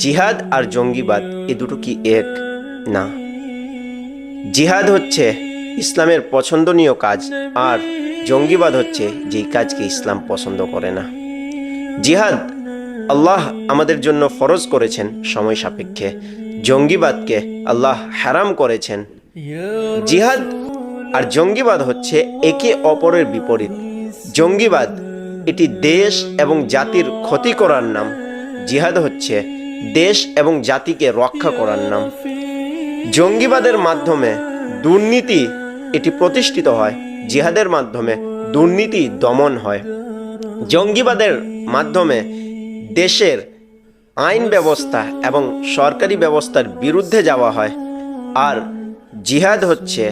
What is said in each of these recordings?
জিহাদ আর জঙ্গিবাদ এ দুটো কি এক? না। জিহাদ হচ্ছে ইসলামের পছন্দনীয় কাজ, আর জঙ্গিবাদ হচ্ছে যেই কাজকে ইসলাম পছন্দ করে না। জিহাদ আল্লাহ আমাদের জন্য ফরজ করেছেন সময় সাপেক্ষে, জঙ্গিবাদকে আল্লাহ হারাম করেছেন। জিহাদ আর জঙ্গিবাদ হচ্ছে একে অপরের বিপরীত। জঙ্গিবাদ এটি দেশ এবং জাতির ক্ষতি করার নাম, জিহাদ হচ্ছে দেশ এবং জাতিকে রক্ষা করার নাম। জঙ্গিবাদের মাধ্যমে দুর্নীতি এটি প্রতিষ্ঠিত হয়, জিহাদের মাধ্যমে দুর্নীতি দমন হয়। জঙ্গিবাদের মাধ্যমে দেশের আইন ব্যবস্থা এবং সরকারি ব্যবস্থার বিরুদ্ধে যাওয়া হয়, আর জিহাদ হচ্ছে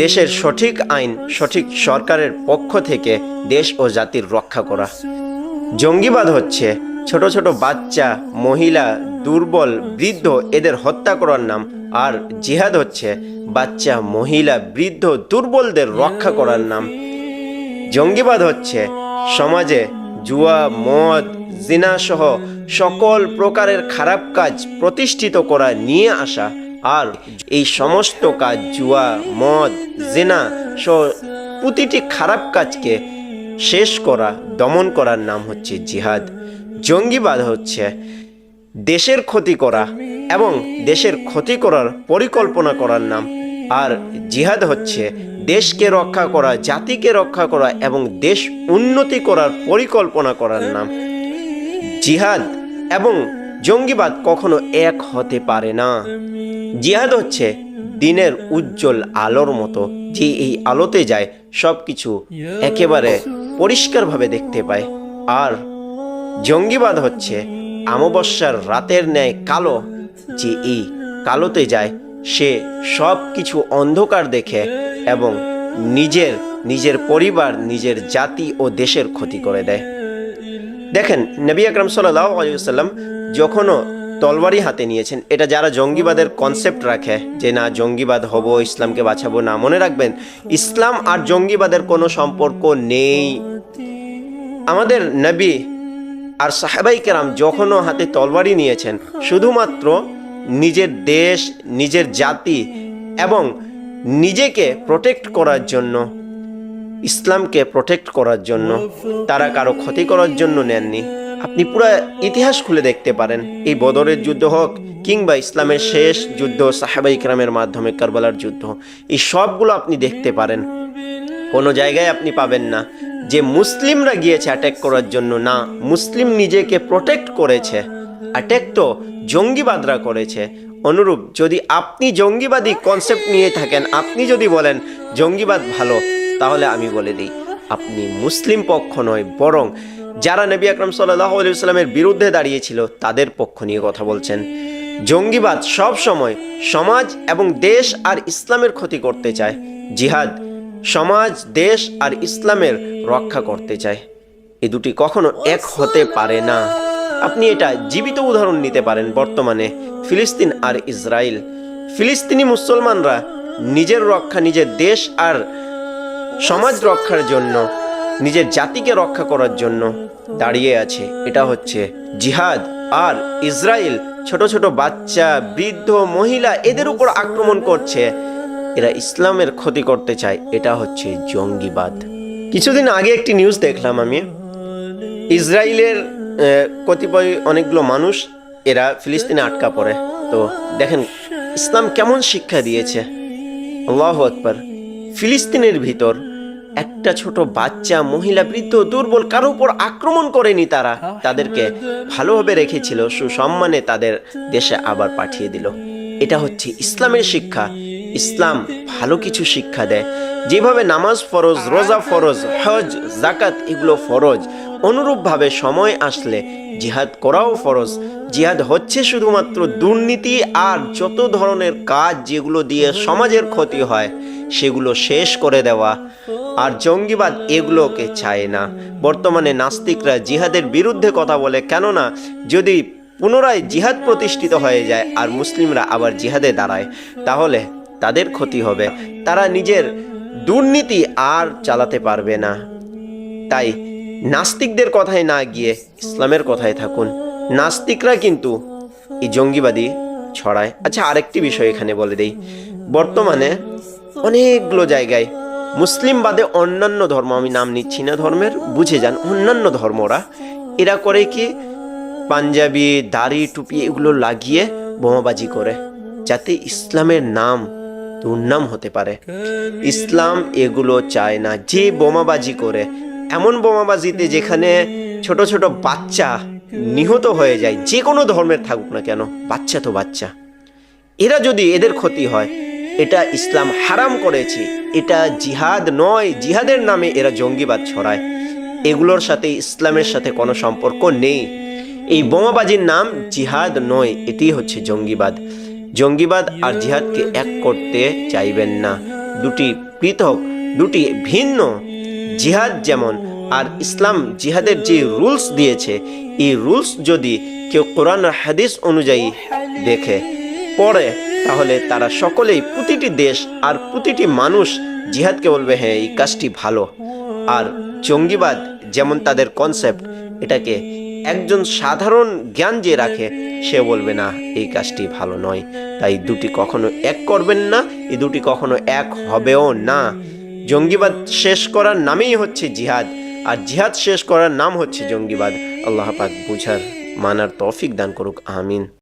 দেশের সঠিক আইন সঠিক সরকারের পক্ষ থেকে দেশ ও জাতির রক্ষা করা। জঙ্গিবাদ হচ্ছে ছোট ছোট বাচ্চা, মহিলা, দুর্বল, বৃদ্ধ এদের হত্যা করার নাম, আর জিহাদ হচ্ছে বাচ্চা, মহিলা, বৃদ্ধ, দুর্বলদের রক্ষা করার নাম। জঙ্গিবাদ হচ্ছে সমাজে জুয়া, মদ, জিনা সহ সকল প্রকারের খারাপ কাজ প্রতিষ্ঠিত করা, নিয়ে আসা, আর এই সমস্ত কাজ, জুয়া, মদ, জিনা সহ প্রতিটি খারাপ কাজকে শেষ করা, দমন করার নাম হচ্ছে জিহাদ। জঙ্গিবাদ হচ্ছে দেশের ক্ষতি করা এবং দেশের ক্ষতি করার পরিকল্পনা করার নাম, আর জিহাদ হচ্ছে দেশকে রক্ষা করা, জাতিকে রক্ষা করা এবং দেশ উন্নতি করার পরিকল্পনা করার নাম। জিহাদ এবং জঙ্গিবাদ কখনো এক হতে পারে না। জিহাদ হচ্ছে দিনের উজ্জ্বল আলোর মতো, যে এই আলোতে যায় সবকিছু একেবারে পরিষ্কারভাবে দেখতে পায়, আর জঙ্গিবাদ হচ্ছে অমাবস্যার রাতের ন্যায় কালো, যে এই কালোতে যায় সে সব কিছু অন্ধকার দেখে এবং নিজের পরিবার, নিজের জাতি ও দেশের ক্ষতি করে দেয়। দেখেন, নবী আকরাম সাল্লাল্লাহু আলাইহি ওয়াসাল্লাম যখনও তলবারি হাতে নিয়েছেন, এটা যারা জঙ্গিবাদের কনসেপ্ট রাখে যে না জঙ্গিবাদ হব, ইসলামকে বাঁচাবো, না, মনে রাখবেন ইসলাম আর জঙ্গিবাদের কোনো সম্পর্ক নেই। আমাদের নবী আর সাহাবাই কেরাম যখনও হাতে তলবারি নিয়েছেন শুধুমাত্র নিজের দেশ, নিজের জাতি এবং নিজেকে প্রোটেক্ট করার জন্য, ইসলামকে প্রোটেক্ট করার জন্য, তারা কারো ক্ষতি করার জন্য নেননি। আপনি পুরো ইতিহাস খুলে দেখতে পারেন, এই বদরের যুদ্ধ হোক কিংবা ইসলামের শেষ যুদ্ধ সাহাবাই কেরামের মাধ্যমে কারবালার যুদ্ধ, এই সবগুলো আপনি দেখতে পারেন। কোনো জায়গায় আপনি পাবেন না যে মুসলিমরা গিয়েছে অ্যাটাক করার জন্য, না, মুসলিম নিজেকে প্রোটেক্ট করেছে। অ্যাটাক তো জঙ্গিবাদরা করেছে। অনুরূপ যদি আপনি জঙ্গিবাদী কনসেপ্ট নিয়ে থাকেন, আপনি যদি বলেন জঙ্গিবাদ ভালো, তাহলে আমি বলে দিই আপনি মুসলিম পক্ষ নয়, বরং যারা নবী আকরাম সাল্লাল্লাহু আলাইহি ওয়াসাল্লামের বিরুদ্ধে দাঁড়িয়েছিল তাদের পক্ষ নিয়ে কথা বলছেন। জঙ্গিবাদ সব সময় সমাজ এবং দেশ আর ইসলামের ক্ষতি করতে চায়, জিহাদ সমাজ, দেশ আর ইসলামের রক্ষা করতে চায়। এই দুটি কখনো এক হতে পারে না। আপনি এটা জীবিত উদাহরণ নিতে পারেন। বর্তমানে ফিলিস্তিন আর ইসরায়েল, ফিলিস্তিনি মুসলমানরা নিজের রক্ষা, নিজের দেশ আর সমাজ রক্ষার জন্য, নিজের জাতিকে রক্ষা করার জন্য দাঁড়িয়ে আছে। এটা হচ্ছে জিহাদ। আর ইসরায়েল ছোট ছোট বাচ্চা, বৃদ্ধ, মহিলা এদের উপর আক্রমণ করছে, এরা ইসলামের ক্ষতি করতে চায়, এটা হচ্ছে জঙ্গিবাদ। কিছুদিন আগে একটি নিউজ দেখলাম আমি, ইসরায়েলের কতিপয় অনেকগুলো মানুষ এরা ফিলিস্তিনে আটকা পড়ে। তো দেখেন ইসলাম কেমন শিক্ষা দিয়েছে, আল্লাহু আকবার। ফিলিস্তিনের ভিতর একটা ছোট বাচ্চা, মহিলা, বৃদ্ধ, দুর্বল কারো উপর আক্রমণ করেনি, তারা তাদেরকে ভালোভাবে রেখেছিল, সুসম্মানে তাদের দেশে আবার পাঠিয়ে দিল। এটা হচ্ছে ইসলামের শিক্ষা। ইসলাম ভালো কিছু শিক্ষা দেয়। যেভাবে নামাজ ফরজ, রোজা ফরজ, হজ, যাকাত এগুলো ফরজ, অনুরূপভাবে সময় আসলে জিহাদ করাও ফরজ। জিহাদ হচ্ছে শুধুমাত্র দুর্নীতি আর যত ধরনের কাজ যেগুলো দিয়ে সমাজের ক্ষতি হয় সেগুলো শেষ করে দেওয়া। আর জঙ্গিবাদ এগুলোকে চায় না। বর্তমানে নাস্তিকরা জিহাদের বিরুদ্ধে কথা বলে, কেননা যদি পুনরায় জিহাদ প্রতিষ্ঠিত হয়ে যায় আর মুসলিমরা আবার জিহাদে দাঁড়ায় তাহলে তাদের ক্ষতি হবে, তারা নিজের দুর্নীতি আর চালাতে পারবে না। তাই নাস্তিকদের কথায় না গিয়ে ইসলামের কথায় থাকুন। নাস্তিকরা কিন্তু এই জঙ্গিবাদী ছড়ায়। আচ্ছা, আরেকটি বিষয় এখানে বলে দেই, বর্তমানে অনেকগুলো জায়গায় মুসলিম বাদে অন্যান্য ধর্ম, আমি নাম নিচ্ছি না ধর্মের, বুঝে যান, অন্যান্য ধর্মরা এরা করে কি, পাঞ্জাবি, দাড়ি, টুপি এগুলো লাগিয়ে বোমাবাজি করে, যাতে ইসলামের নাম দুর্নাম হতে পারে। ইসলাম এগুলো চায় না। যে বোমাবাজি করে, এমন বোমাবাজিতে যেখানে ছোট ছোট বাচ্চা নিহত হয়ে যায়, যে কোনো ধর্মের থাকুক না কেন, বাচ্চা তো বাচ্চা, এরা যদি এদের ক্ষতি হয়, এটা ইসলাম হারাম করেছে, এটা জিহাদ নয়। জিহাদের নামে এরা জঙ্গিবাদ ছড়ায়, এগুলোর সাথে ইসলামের সাথে কোনো সম্পর্ক নেই। এই বোমাবাজির নাম জিহাদ নয়, এটি হচ্ছে জঙ্গিবাদ। জঙ্গিবাদ আর জিহাদকে এক করতে চাইবেন না, দুটি পৃথক, দুটি ভিন্ন। জিহাদ যেমন, আর ইসলাম জিহাদের যে রুলস দিয়েছে, এই রুলস যদি কেউ কোরআন আর হাদিস অনুযায়ী দেখে পড়ে, তাহলে তারা সকলেই, প্রতিটি দেশ আর প্রতিটি মানুষ জিহাদকে বলবে হ্যাঁ এই কাজটি ভালো। আর জঙ্গিবাদ যেমন তাদের কনসেপ্ট, এটাকে একজন সাধারণ জ্ঞান যে রাখে, সে বলবে না এই কাজটি ভালো নয়। তাই দুটি কখনো এক করবেন না, এই দুটি কখনো এক হবেও না। জঙ্গিবাদ শেষ করার নামেই হচ্ছে জিহাদ, আর জিহাদ শেষ করার নাম হচ্ছে জঙ্গিবাদ। আল্লাহ পাক বুঝার, মানার তৌফিক দান করুক, আমিন।